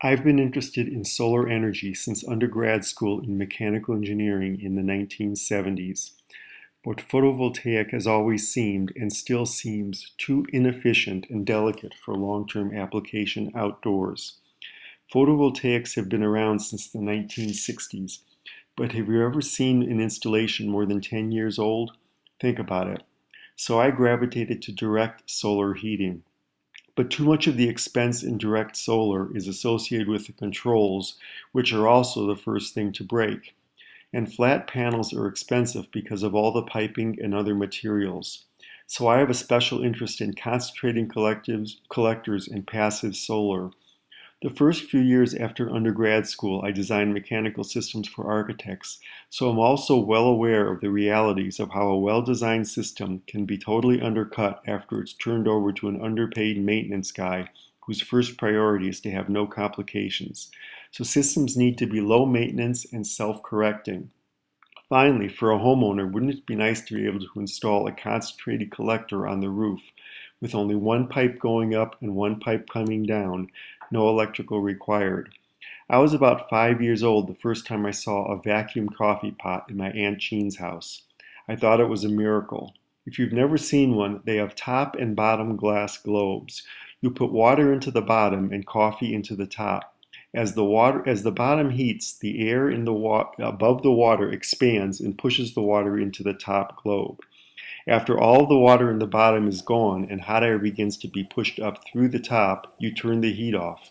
I've been interested in solar energy since undergrad school in mechanical engineering in the 1970s, but photovoltaic has always seemed and still seems too inefficient and delicate for long-term application outdoors. Photovoltaics have been around since the 1960s, but have you ever seen an installation more than 10 years old? Think about it. So I gravitated to direct solar heating. But too much of the expense in direct solar is associated with the controls, which are also the first thing to break. And flat panels are expensive because of all the piping and other materials. So I have a special interest in concentrating collectors and passive solar. The first few years after undergrad school, I designed mechanical systems for architects, so I'm also well aware of the realities of how a well-designed system can be totally undercut after it's turned over to an underpaid maintenance guy whose first priority is to have no complications. So systems need to be low maintenance and self-correcting. Finally, for a homeowner, wouldn't it be nice to be able to install a concentrated collector on the roof with only one pipe going up and one pipe coming down, no electrical required? I was about 5 years old the first time I saw a vacuum coffee pot in my Aunt Jean's house. I thought it was a miracle. If you've never seen one, they have top and bottom glass globes. You put water into the bottom and coffee into the top. As the bottom heats, the air in above the water expands and pushes the water into the top globe. After all the water in the bottom is gone and hot air begins to be pushed up through the top, you turn the heat off.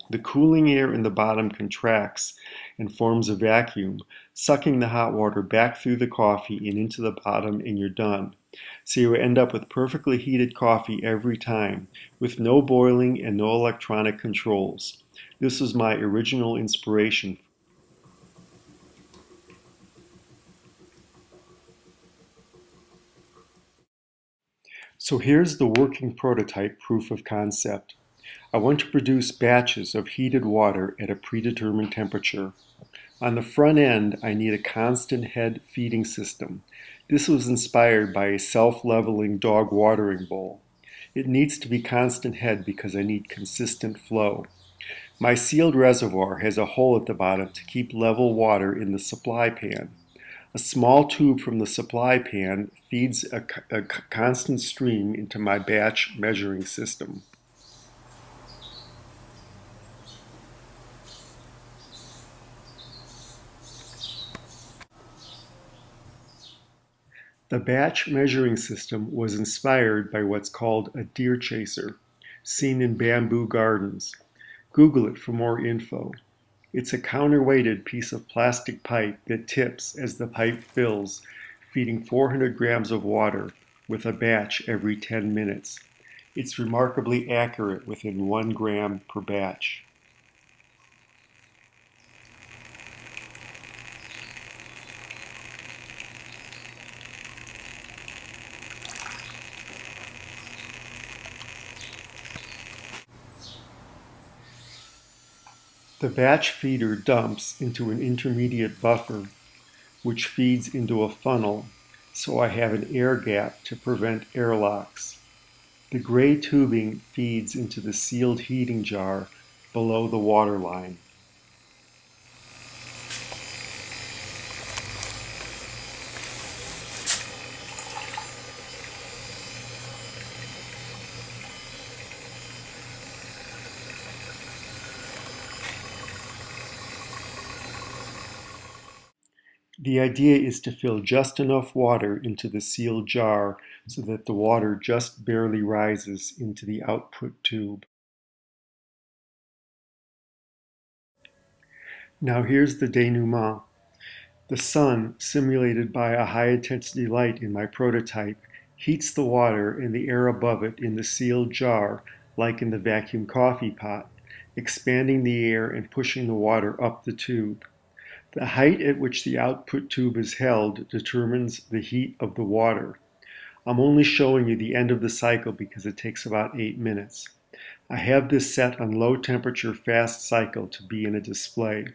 The cooling air in the bottom contracts and forms a vacuum, sucking the hot water back through the coffee and into the bottom, and you're done. So you end up with perfectly heated coffee every time, with no boiling and no electronic controls. This was my original inspiration. So here's the working prototype proof of concept. I want to produce batches of heated water at a predetermined temperature. On the front end, I need a constant head feeding system. This was inspired by a self-leveling dog watering bowl. It needs to be constant head because I need consistent flow. My sealed reservoir has a hole at the bottom to keep level water in the supply pan. A small tube from the supply pan feeds a constant stream into my batch measuring system. The batch measuring system was inspired by what's called a deer chaser, seen in bamboo gardens. Google it for more info. It's a counterweighted piece of plastic pipe that tips as the pipe fills, feeding 400 grams of water with a batch every 10 minutes. It's remarkably accurate within 1 gram per batch. The batch feeder dumps into an intermediate buffer, which feeds into a funnel, so I have an air gap to prevent airlocks. The gray tubing feeds into the sealed heating jar below the water line. The idea is to fill just enough water into the sealed jar so that the water just barely rises into the output tube. Now here's the denouement. The sun, simulated by a high-intensity light in my prototype, heats the water and the air above it in the sealed jar, like in the vacuum coffee pot, expanding the air and pushing the water up the tube. The height at which the output tube is held determines the heat of the water. I'm only showing you the end of the cycle because it takes about 8 minutes. I have this set on low temperature fast cycle to be in a display.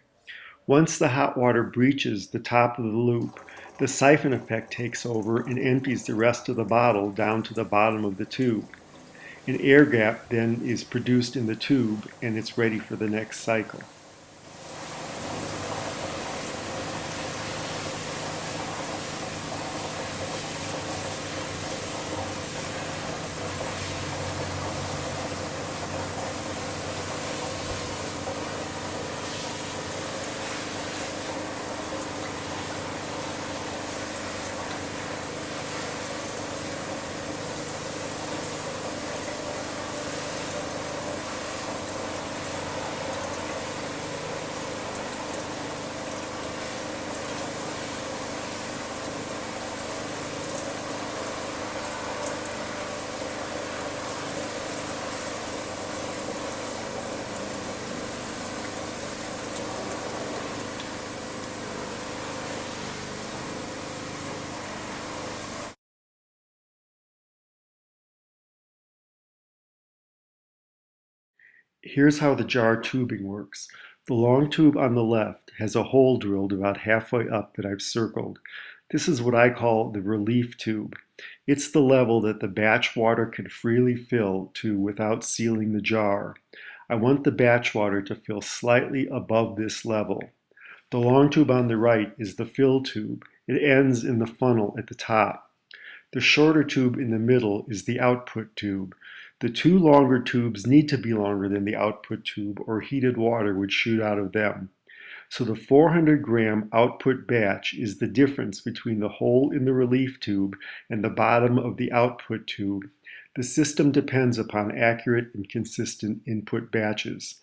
Once the hot water breaches the top of the loop, the siphon effect takes over and empties the rest of the bottle down to the bottom of the tube. An air gap then is produced in the tube and it's ready for the next cycle. Here's how the jar tubing works. The long tube on the left has a hole drilled about halfway up that I've circled. This is what I call the relief tube. It's the level that the batch water can freely fill to without sealing the jar. I want the batch water to fill slightly above this level. The long tube on the right is the fill tube. It ends in the funnel at the top. The shorter tube in the middle is the output tube. The two longer tubes need to be longer than the output tube or heated water would shoot out of them. So the 400-gram output batch is the difference between the hole in the relief tube and the bottom of the output tube. The system depends upon accurate and consistent input batches.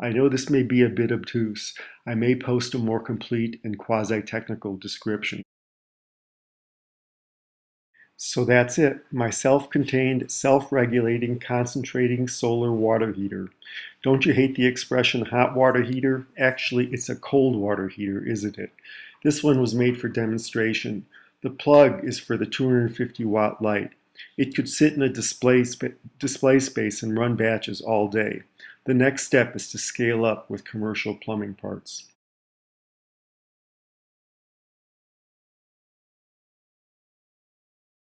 I know this may be a bit obtuse. I may post a more complete and quasi-technical description. So that's it, my self-contained, self-regulating, concentrating solar water heater. Don't you hate the expression hot water heater? Actually, it's a cold water heater, isn't it? This one was made for demonstration. The plug is for the 250-watt light. It could sit in a display space and run batches all day. The next step is to scale up with commercial plumbing parts.